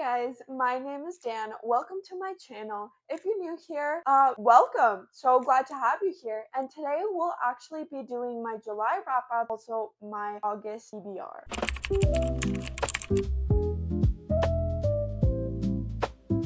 guys, my name is Dan. Welcome to my channel. If you're new here, welcome. So glad to have you here. And today we'll actually be doing my July wrap up, also my August TBR.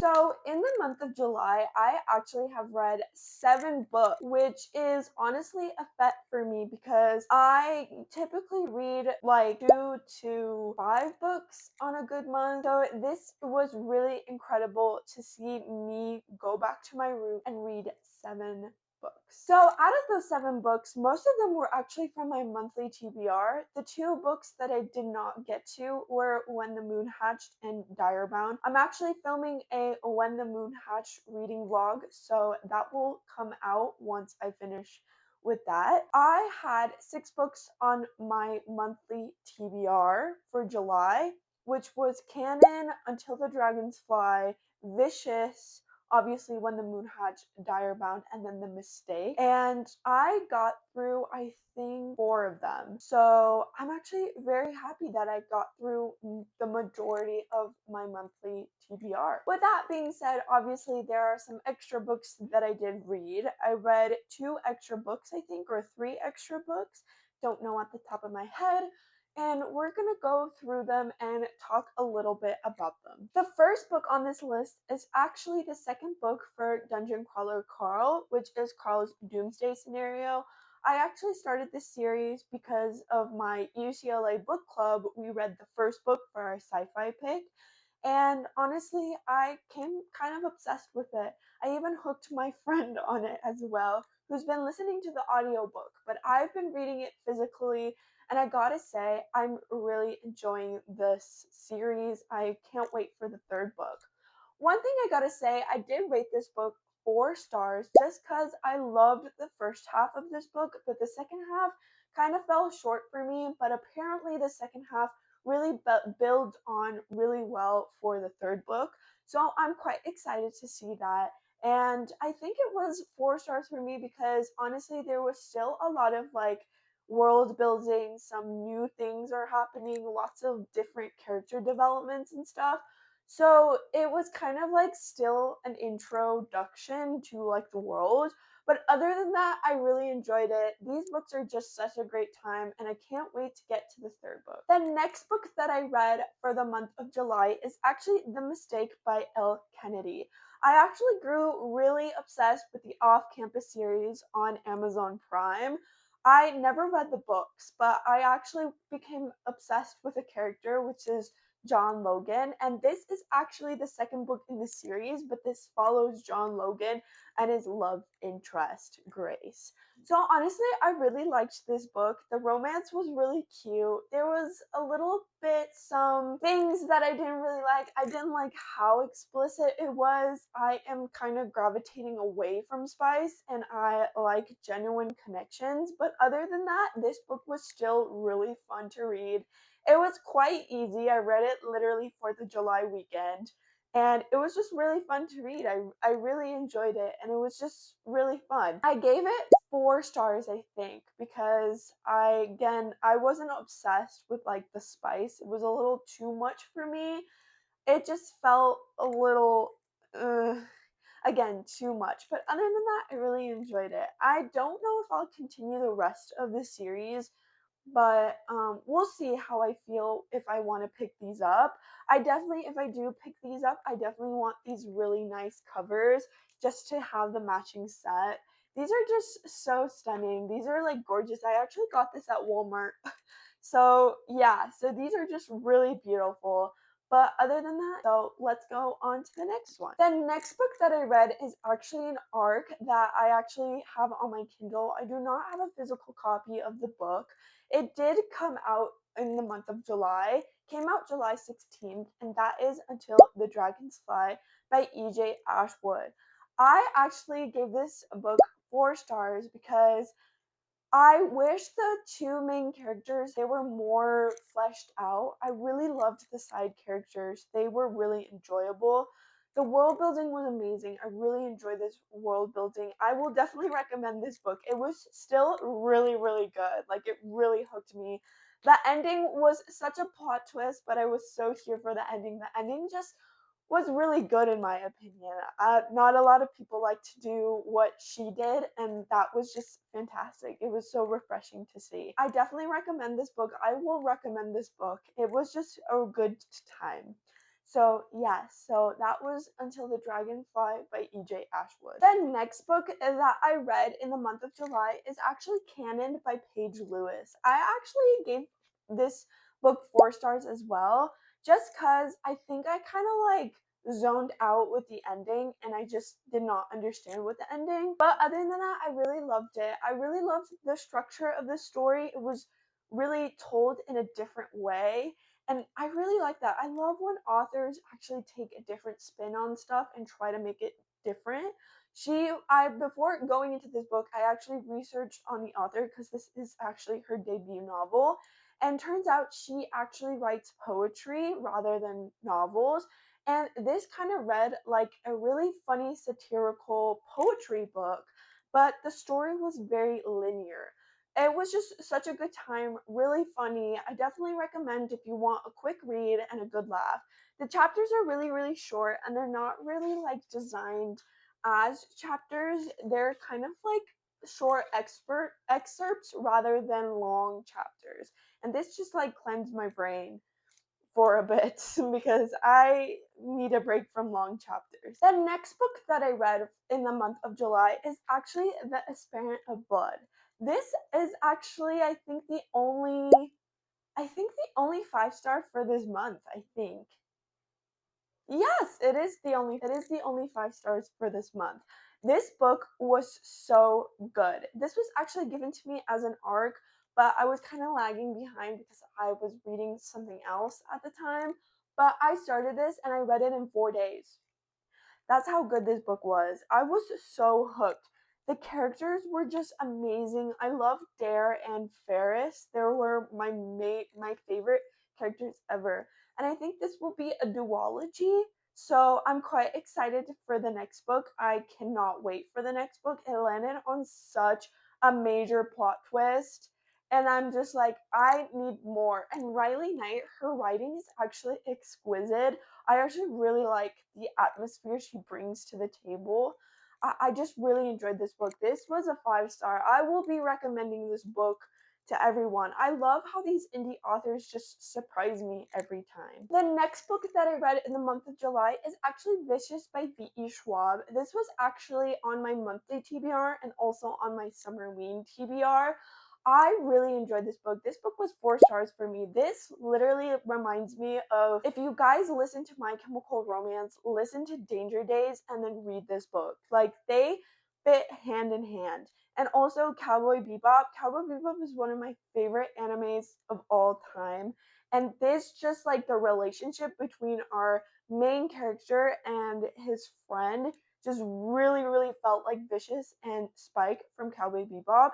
So in the month of July, I actually have read 7 books, which is honestly a fet for me because I typically read like 2 to 5 books on a good month. So this was really incredible to see me go back to my root and read 7 books. So out of those 7 books, most of them were actually from my monthly TBR. The 2 books that I did not get to were When the Moon Hatched and Direbound. I'm actually filming a When the Moon Hatched reading vlog, so that will come out once I finish with that. I had 6 books on my monthly TBR for July, which was Canon, Until the Dragons Fly, Vicious, obviously When the Moon Hatched, Direbound, and then The Mistake. And I got through, I think, 4 of them. So I'm actually very happy that I got through the majority of my monthly TBR. With that being said, obviously there are some extra books that I did read. I read 2 extra books, I think, or 3 extra books. Don't know at the top of my head. And we're gonna go through them and talk a little bit about them. The first book on this list is actually the second book for Dungeon Crawler Carl, which is Carl's Doomsday Scenario. I actually started this series because of my UCLA book club. We read the first book for our sci-fi pick, and honestly, I came kind of obsessed with it. I even hooked my friend on it as well, who's been listening to the audiobook, but I've been reading it physically. And I gotta say, I'm really enjoying this series. I can't wait for the third book. One thing I gotta say, I did rate this book 4 stars just because I loved the first half of this book, but the second half kind of fell short for me. But apparently, the second half really builds on really well for the third book. So I'm quite excited to see that. And I think it was 4 stars for me because honestly, there was still a lot of like world building, some new things are happening, lots of different character developments and stuff. So it was kind of like still an introduction to like the world. But other than that, I really enjoyed it. These books are just such a great time, and I can't wait to get to the third book. The next book that I read for the month of July is actually The Mistake by Elle Kennedy. I actually grew really obsessed with the Off-Campus series on Amazon Prime. I never read the books, but I actually became obsessed with a character, which is John Logan. And this is actually the second book in the series, but this follows John Logan and his love interest, Grace. So honestly, I really liked this book. The romance was really cute. There was a little bit some things that I didn't really like. I didn't like how explicit it was. I am kind of gravitating away from spice and I like genuine connections. But other than that, this book was still really fun to read. It was quite easy. I read it literally for the July weekend. And it was just really fun to read. I really enjoyed it, and it was just really fun. I gave it 4 stars, I think, because I wasn't obsessed with like the spice. It was a little too much for me. It just felt a little again, too much. But other than that, I really enjoyed it. I don't know if I'll continue the rest of the series, but we'll see how I feel if I want to pick these up. If I do pick these up, I definitely want these really nice covers just to have the matching set. These are just so stunning. These are like gorgeous. I actually got this at Walmart. So yeah, so these are just really beautiful. But other than that, so let's go on to the next one. The next book that I read is actually an ARC that I actually have on my Kindle. I do not have a physical copy of the book. It did come out in the month of July, came out July 16th, and that is Until the Dragons Fly by E.J. Ashwood. I actually gave this book 4 stars because I wish the 2 main characters, they were more fleshed out. I really loved the side characters. They were really enjoyable. The world building was amazing. I really enjoyed this world building. I will definitely recommend this book. It was still really, really good. Like, it really hooked me. The ending was such a plot twist, but I was so here for the ending. The ending just was really good in my opinion. Not a lot of people like to do what she did, and that was just fantastic. It was so refreshing to see. I definitely recommend this book. I will recommend this book. It was just a good time. So yes, so that was Until the Dragonfly by E.J. Ashwood. The next book that I read in the month of July is actually Canon by Paige Lewis. I actually gave this book 4 stars as well, just because I think I kind of like zoned out with the ending and I just did not understand with the ending. But other than that, I really loved it. I really loved the structure of the story. It was really told in a different way. And I really like that. I love when authors actually take a different spin on stuff and try to make it different. Before going into this book, I actually researched on the author because this is actually her debut novel. And turns out she actually writes poetry rather than novels. And this kind of read like a really funny satirical poetry book, but the story was very linear. It was just such a good time, really funny. I definitely recommend if you want a quick read and a good laugh. The chapters are really, really short and they're not really like designed as chapters. They're kind of like short excerpts rather than long chapters. And this just like cleansed my brain for a bit because I need a break from long chapters. The next book that I read in the month of July is actually The Aspirant of Blood. This is actually I think the only 5 star for this month, I think. Yes, it is the only 5 stars for this month. This book was so good. This was actually given to me as an ARC, but I was kind of lagging behind because I was reading something else at the time. But I started this and I read it in 4 days. That's how good this book was. I was so hooked. The characters were just amazing. I loved Dare and Ferris. They were my favorite characters ever. And I think this will be a duology. So I'm quite excited for the next book. I cannot wait for the next book. It landed on such a major plot twist. And I'm just like, I need more. And Riley Knight, her writing is actually exquisite. I actually really like the atmosphere she brings to the table. I just really enjoyed this book. This was a 5 star. I will be recommending this book to everyone. I love how these indie authors just surprise me every time. The next book that I read in the month of July is actually Vicious by V.E. Schwab. This was actually on my monthly TBR and also on my Summerween TBR. I really enjoyed this book. This book was 4 stars for me. This literally reminds me of, if you guys listen to My Chemical Romance, listen to Danger Days, and then read this book. Like, they fit hand in hand. And also Cowboy Bebop. Cowboy Bebop is one of my favorite animes of all time. And this just like the relationship between our main character and his friend just really, really felt like Vicious and Spike from Cowboy Bebop.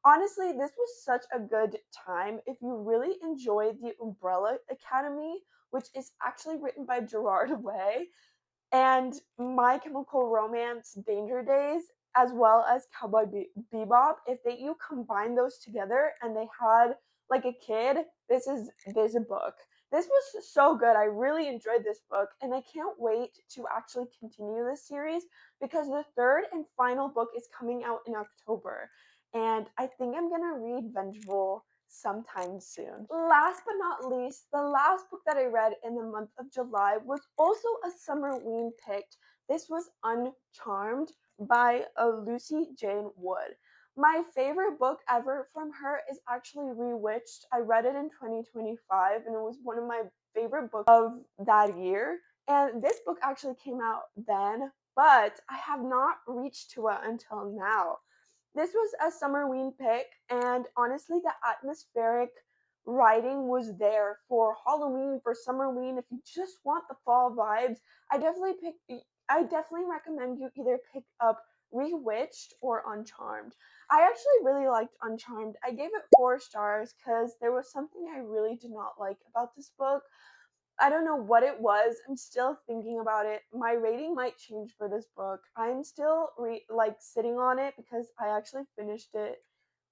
Honestly, this was such a good time. If you really enjoyed The Umbrella Academy, which is actually written by Gerard Way, and My Chemical Romance Danger Days, as well as Cowboy Bebop, if you combine those together and they had like a kid, this is a book. This was so good. I really enjoyed this book, and I can't wait to actually continue this series because the third and final book is coming out in October, and I think I'm gonna read Vengeful sometime soon. Last but not least, the last book that I read in the month of July was also a Summerween pick. This was Uncharmed by Lucy Jane Wood. My favorite book ever from her is actually Rewitched. I read it in 2025 and it was one of my favorite books of that year. And this book actually came out then, but I have not reached to it until now. This was a Summerween pick, and honestly, the atmospheric writing was there for Halloween, for Summerween. If you just want the fall vibes, I definitely recommend you either pick up Rewitched or Uncharmed. I actually really liked Uncharmed. I gave it 4 stars because there was something I really did not like about this book. I don't know what it was. I'm still thinking about it. My rating might change for this book. I'm still sitting on it because I actually finished it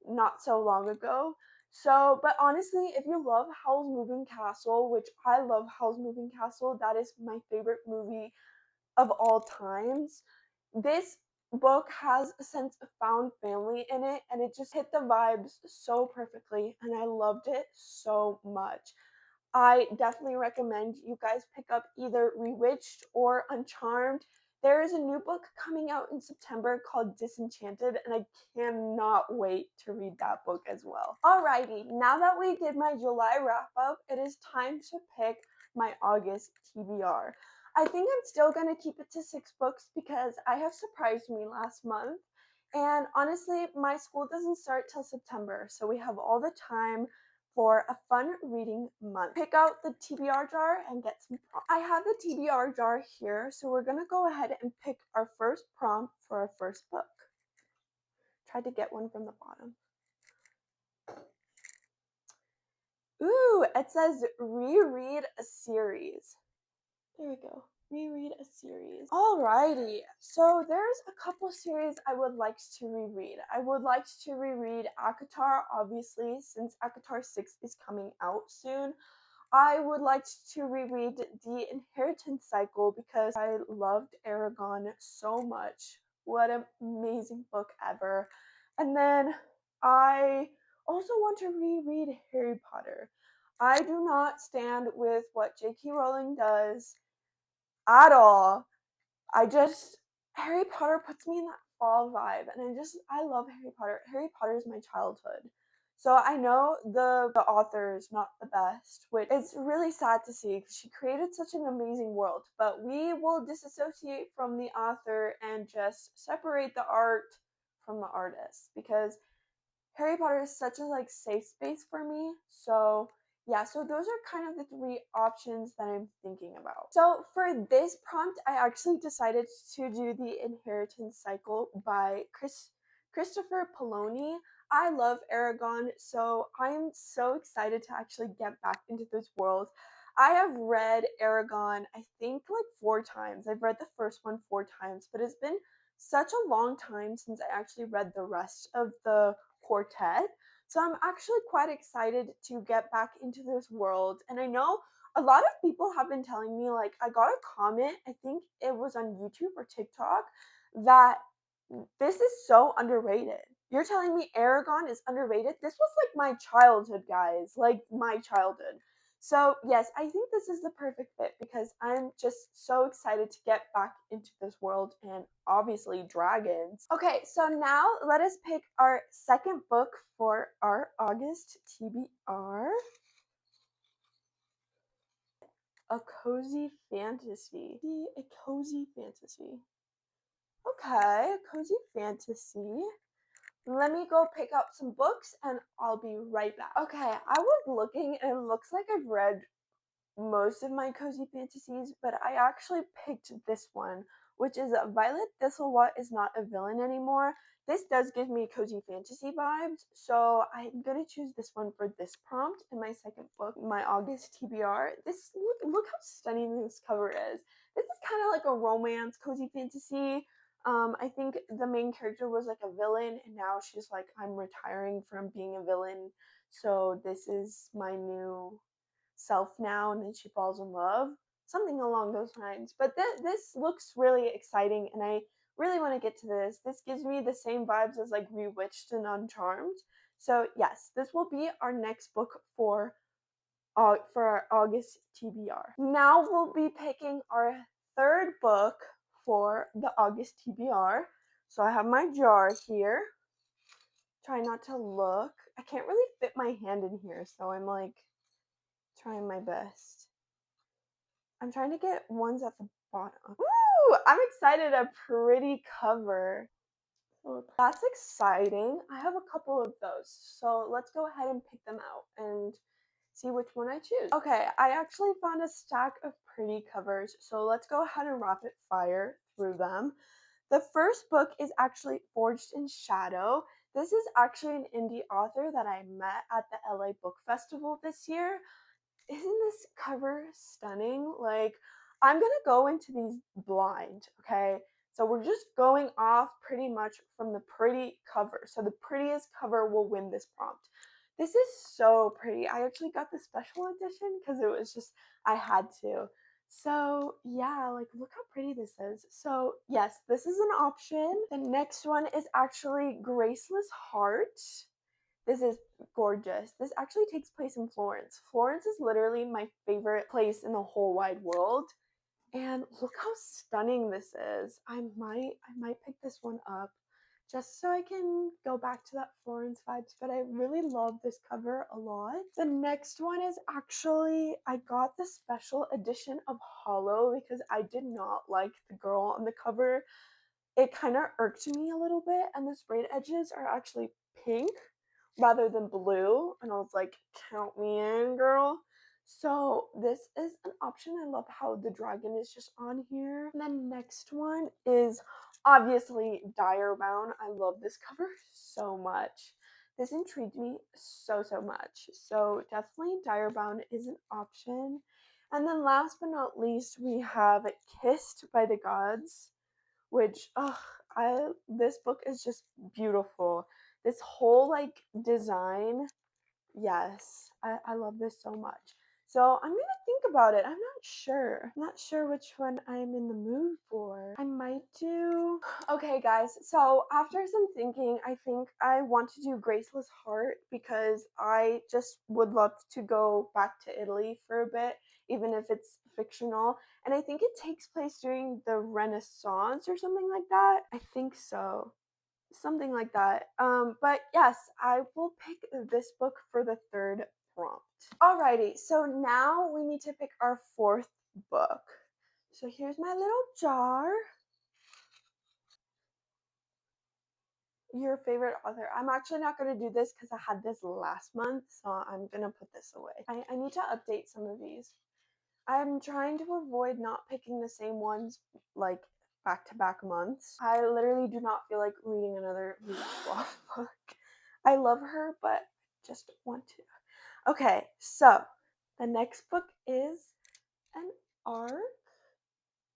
not so long ago. So, but honestly, if you love Howl's Moving Castle, which I love Howl's Moving Castle, that is my favorite movie of all times. This book has a sense of found family in it, and it just hit the vibes so perfectly, and I loved it so much. I definitely recommend you guys pick up either Rewitched or Uncharmed. There is a new book coming out in September called Disenchanted, and I cannot wait to read that book as well. Alrighty, now that we did my July wrap up, it is time to pick my August TBR. I think I'm still going to keep it to 6 books because I have surprised me last month. And honestly, my school doesn't start till September, so we have all the time for a fun reading month. Pick out the TBR jar and get some prompts. I have the TBR jar here, so we're gonna go ahead and pick our first prompt for our first book. Tried to get one from the bottom. Ooh, it says reread a series. There we go. Reread a series. Alrighty, so there's a couple series I would like to reread. I would like to reread ACOTAR, obviously, since ACOTAR 6 is coming out soon. I would like to reread The Inheritance Cycle because I loved Aragon so much. What an amazing book ever. And then I also want to reread Harry Potter. I do not stand with what J.K. Rowling does at all. Harry Potter puts me in that fall vibe, and I love Harry Potter. Harry Potter is my childhood. So I know the author is not the best, which is really sad to see because she created such an amazing world. But we will disassociate from the author and just separate the art from the artist because Harry Potter is such a safe space for me. So yeah, so those are kind of the 3 options that I'm thinking about. So for this prompt, I actually decided to do The Inheritance Cycle by Christopher Poloni. I love Aragon, so I'm so excited to actually get back into this world. I have read Aragon, I think 4 times. I've read the first one 4 times, but it's been such a long time since I actually read the rest of the quartet. So I'm actually quite excited to get back into this world. And I know a lot of people have been telling me, I got a comment, I think it was on YouTube or TikTok, that this is so underrated. You're telling me Aragon is underrated? This was my childhood, guys. My childhood. So yes, I think this is the perfect fit because I'm just so excited to get back into this world and obviously dragons. Okay, so now let us pick our second book for our August TBR. A cozy fantasy. A cozy fantasy. Okay, a cozy fantasy. Let me go pick up some books and I'll be right back. Okay, I was looking and it looks like I've read most of my cozy fantasies, but I actually picked this one, which is Violet Thistlewhat is Not a Villain Anymore. This does give me cozy fantasy vibes, so I'm gonna choose this one for this prompt in my second book, my August TBR. Look how stunning this cover is. This is kind of like a romance cozy fantasy. I think the main character was a villain, and now she's I'm retiring from being a villain, so this is my new self now, and then she falls in love, something along those lines. But this looks really exciting, and I really want to get to this. This gives me the same vibes as Bewitched and Uncharmed. So yes, this will be our next book for our August TBR. Now we'll be picking our third book for the August TBR. So I have my jar here. Try not to look. I can't really fit my hand in here, so I'm trying my best. I'm trying to get ones at the bottom. Ooh, I'm excited. A pretty cover. That's exciting. I have a couple of those. So let's go ahead and pick them out and see which one I choose. Okay, I actually found a stack of pretty covers. So let's go ahead and rapid fire through them. The first book is actually Forged in Shadow. This is actually an indie author that I met at the LA Book Festival this year. Isn't this cover stunning? I'm gonna go into these blind, okay? So we're just going off pretty much from the pretty cover. So the prettiest cover will win this prompt. This is so pretty. I actually got the special edition because it was just, I had to. So yeah, like look how pretty this is. So yes, this is an option. The next one is actually Graceless Heart. This is gorgeous. This actually takes place in Florence. Florence is literally my favorite place in the whole wide world. And look how stunning this is. I might pick this one up just so I can go back to that Florence vibes, but I really love this cover a lot. The next one is actually, I got the special edition of Hollow because I did not like the girl on the cover. It kind of irked me a little bit, and the sprayed edges are actually pink rather than blue, and I was like, count me in, girl. So this is an option. I love how the dragon is just on here. And then next one is obviously Direbound. I love this cover so much. This intrigued me so much. So definitely Direbound is an option. And then last but not least, we have Kissed by the Gods, which I this book is just beautiful. This whole like design, yes, I love this so much. So I'm gonna think about it. I'm not sure. I'm not sure which one I'm in the mood for. I might do. Okay, guys. So after some thinking, I think I want to do Graceless Heart because I just would love to go back to Italy for a bit, even if it's fictional. And I think it takes place during the Renaissance or something like that. I think so, something like that. But yes, I will pick this book for the third prompt. Alrighty, so now we need to pick our fourth book. So here's my little jar. Your favorite author. I'm actually not going to do this because I had this last month, so I'm going to put this away. I need to update some of these. I'm trying to avoid not picking the same ones like back to back months. I literally do not feel like reading another Louise book. I love her, but just don't want to. Okay, so the next book is an arc.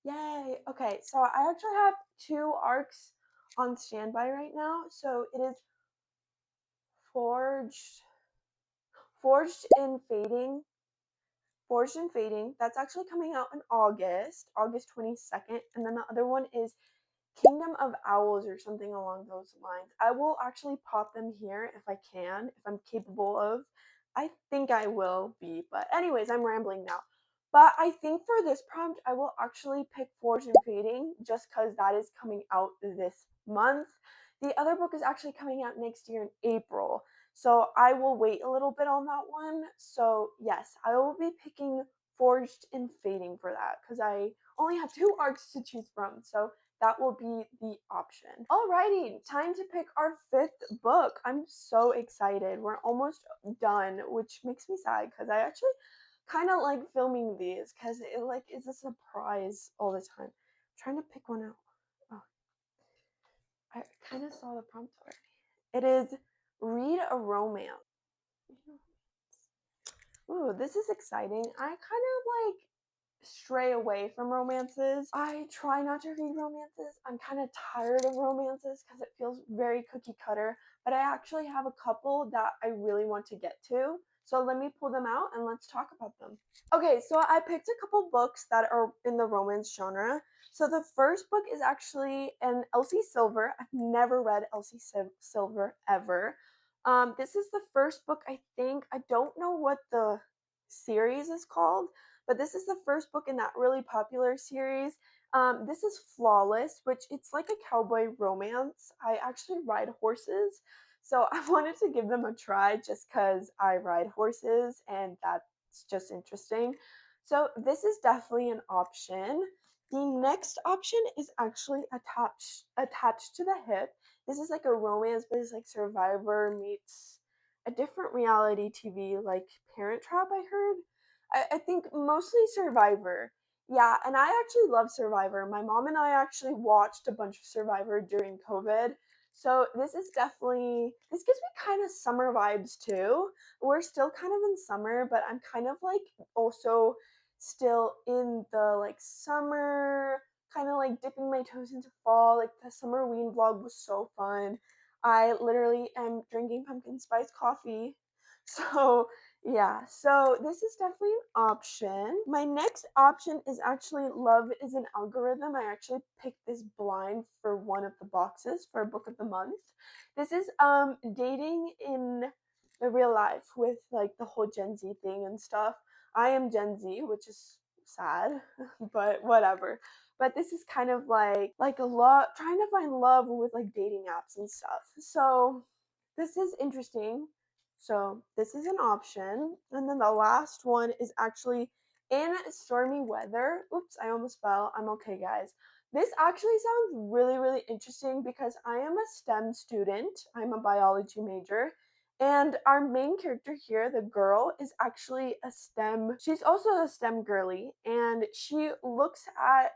Yay. Okay, so I actually have 2 arcs on standby right now. So it is Forged Forged in Fading. Forged in Fading. That's actually coming out in August 22nd. And then the other one is Kingdom of Owls or something along those lines. I will actually pop them here if I can, if I'm capable of. I think I will be, but anyways, I'm rambling now. But I think for this prompt, I will actually pick Forged and Fading just because that is coming out this month. The other book is actually coming out next year in April. So I will wait a little bit on that one. So yes, I will be picking Forged and Fading for that because I only have 2 arcs to choose from. So that will be the option. Alrighty, time to pick our 5th book. I'm so excited. We're almost done, which makes me sad because I actually kind of like filming these because it like is a surprise all the time. I'm trying to pick one out. Oh, I kind of saw the prompt already. It is Read a Romance. Ooh, this is exciting. I kind of like stray away from romances. I try not to read romances. I'm kind of tired of romances because it feels very cookie cutter, but I actually have a couple that I really want to get to. So let me pull them out and let's talk about them. Okay, so I picked a couple books that are in the romance genre. So the first book is actually an Elsie Silver. I've never read Elsie Silver ever. This is the first book, I think. I don't know what the series is called, but this is the first book in that really popular series. This is Flawless, which it's like a cowboy romance. I actually ride horses, so I wanted to give them a try just because I ride horses and that's just interesting. So this is definitely an option. The next option is actually attached to the hip. This is like a romance, but it's like Survivor meets a different reality TV, like Parent Trap, I heard. I think mostly Survivor. Yeah, and I actually love Survivor. My mom and I actually watched a bunch of Survivor during COVID. So this is definitely, this gives me kind of summer vibes too. We're still kind of in summer, but I'm kind of like also still in the like summer, kind of like dipping my toes into fall. Like the Summerween vlog was so fun. I literally am drinking pumpkin spice coffee So yeah, so this is definitely an option. My next option is actually Love is an Algorithm. I actually picked this blind for one of the boxes for book of the month. This is dating in the real life with like the whole Gen Z thing and stuff. I am Gen Z, which is sad, but whatever. But this is kind of like a love, trying to find love with like dating apps and stuff. So this is interesting. So this is an option. And then the last one is actually in stormy weather. Oops, I almost fell. I'm okay, guys. This actually sounds really, really interesting because I am a STEM student. I'm a biology major. And our main character here, the girl, is actually a STEM. She's also a STEM girly, and she looks at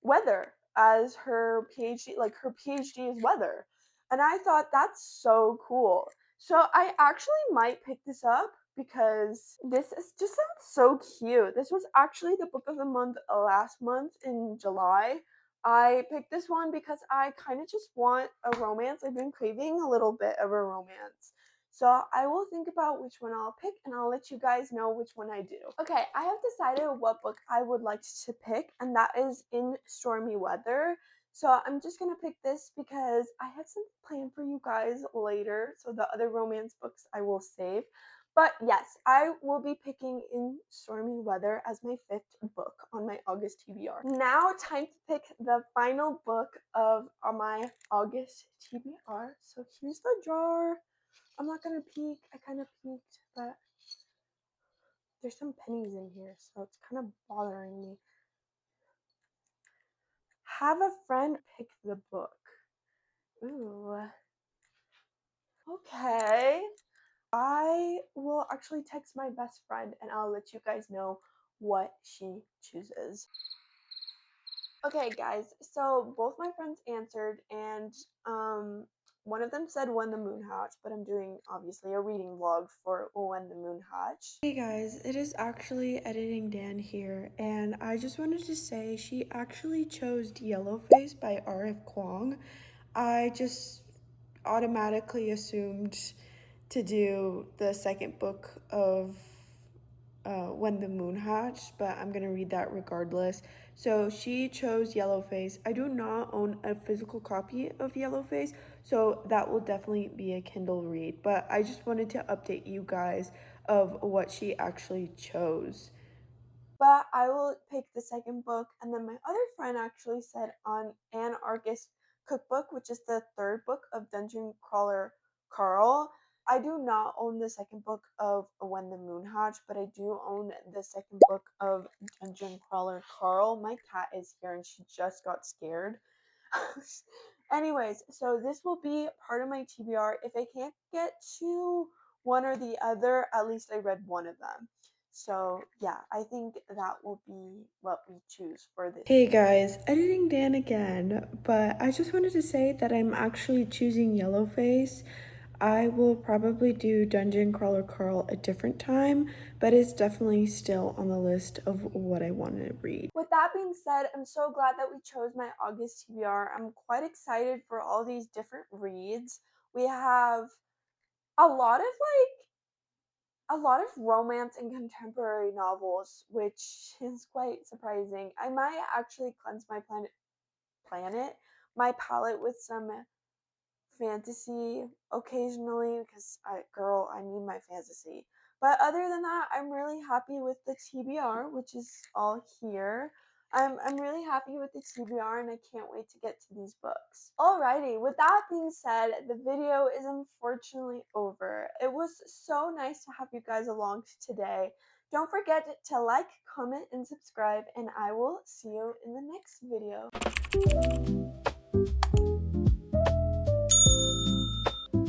weather as her PhD. Like her PhD is weather, and I thought that's so cool. So I actually might pick this up because this is just sounds so cute. This was actually the book of the month last month in July. I picked this one because I kind of just want a romance. I've been craving a little bit of a romance. So I will think about which one I'll pick and I'll let you guys know which one I do. Okay, I have decided what book I would like to pick, and that is In Stormy Weather. So I'm just gonna pick this because I have some planned for you guys later. So the other romance books I will save. But yes, I will be picking In Stormy Weather as my 5th book on my August TBR. Now, time to pick the final book of my August TBR. So here's the jar. I'm not gonna peek. I kind of peeked, but there's some pennies in here, so it's kind of bothering me. Have a friend pick the book. Ooh. Okay. I will actually text my best friend and I'll let you guys know what she chooses. Okay, guys, so both my friends answered, and one of them said When the Moon Hatched, but I'm doing obviously a reading vlog for When the Moon Hatched. Hey guys, it is actually Editing Dan here, and I just wanted to say she actually chose Yellowface by R.F. Kuang. I just automatically assumed to do the second book of When the Moon Hatched, but I'm gonna read that regardless. So she chose Yellowface. I do not own a physical copy of Yellowface, so that will definitely be a Kindle read. But I just wanted to update you guys of what she actually chose. But I will pick the second book. And then my other friend actually said on Anarchist Cookbook, which is the 3rd book of Dungeon Crawler Carl. I do not own the second book of When the Moon Hatched, but I do own the second book of Dungeon Crawler Carl. My cat is here and she just got scared. Anyways, so this will be part of my TBR. If I can't get to one or the other, at least I read one of them. So yeah, I think that will be what we choose for this. Hey guys, Editing Dan again, but I just wanted to say that I'm actually choosing Yellowface. I will probably do Dungeon Crawler Carl a different time, but it's definitely still on the list of what I want to read. With that being said, I'm so glad that we chose my August TBR. I'm quite excited for all these different reads. We have a lot of romance and contemporary novels, which is quite surprising. I might actually cleanse my my palette with some fantasy occasionally because I need my fantasy. But other than that, I'm really happy with the TBR, which is all here. I'm really happy with the TBR and I can't wait to get to these books. Alrighty, with that being said, the video is unfortunately over. It was so nice to have you guys along today. Don't forget to like, comment, and subscribe, and I will see you in the next video.